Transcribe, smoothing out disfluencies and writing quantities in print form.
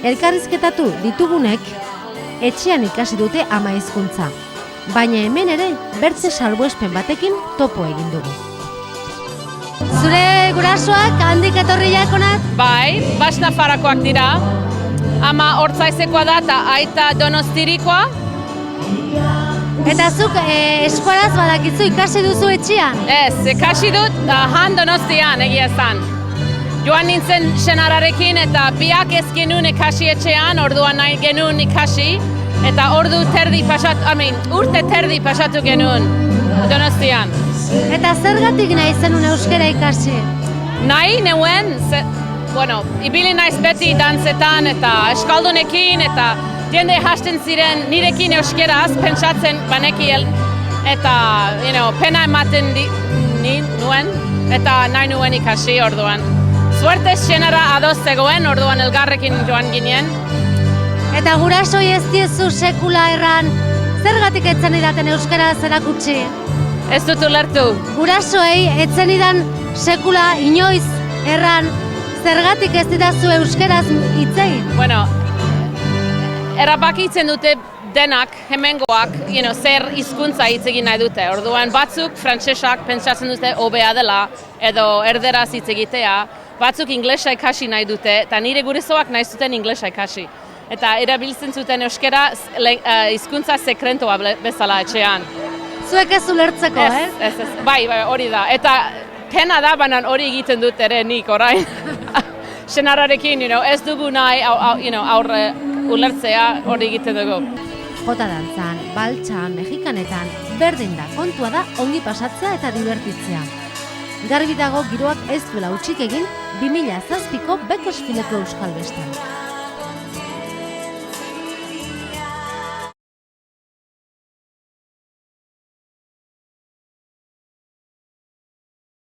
Elkarrizketatu ditugunek, etxean ikasi dute ama hizkuntza, baina hemen ere bertze salbuespen batekin topo egin dugu. Zure gurasoak handik etorriak onat? Bai, Basnafarakoak dira. Ama Hortzaizekoa da eta aita Donostirikoa. Eta zuk eskolaz badakizu ikasi duzu etxean? Ez, ikasi dut han Donostian egia esan. Joan nintzen senararekin eta biak ez genuen ikasi etxean, orduan nahi genuen ikasi. Eta urte terdi pasatu genuen Donostian. Eta zergatik nahi zenun euskara ikasi? Nahi neuen, ibili naiz beti dantzetan eta eskaldunekin eta jende hasten ziren nirekin euskeraz pentsatzen banekiel eta pena ematen nuen eta nahi nuen ikasi orduan. Suertez senara adoz zegoen orduan elgarrekin joan ginen. Eta gurasoi ez diezu sekula erran, zergatik etzen idaten euskaraz erakutsi? Ez dut ulertu. Gurasoei etzen idan sekula inoiz erran, zergatik ez didazu euskaraz hitzein? Erabakitzen dute denak, hemengoak, zer hizkuntza hitz egin nahi dute. Orduan batzuk frantsesak pentsatzen dute hobea dela, edo erderaz hitz egitea, batzuk inglesa ikasi nahi dute, eta nire gurasoak nahi zuten inglesa ikasi. Eta erabiltzen zuten euskara hizkuntza sekretua bezala etxean. Zuek ez ulertzeko, Ez, bai, hori da. Eta pena da, baina hori egiten dut ere nik orain. Senararekin, ez dugu nahi aurre ulertzea hori egiten dugu. Jota dantzan, baltsan, mexikanetan, berdin da, kontua da ongi pasatzea eta divertitzea. Garbi dago giroak ez duela hutsik egin 2007ko Bakersfieldeko Euskal Bestan.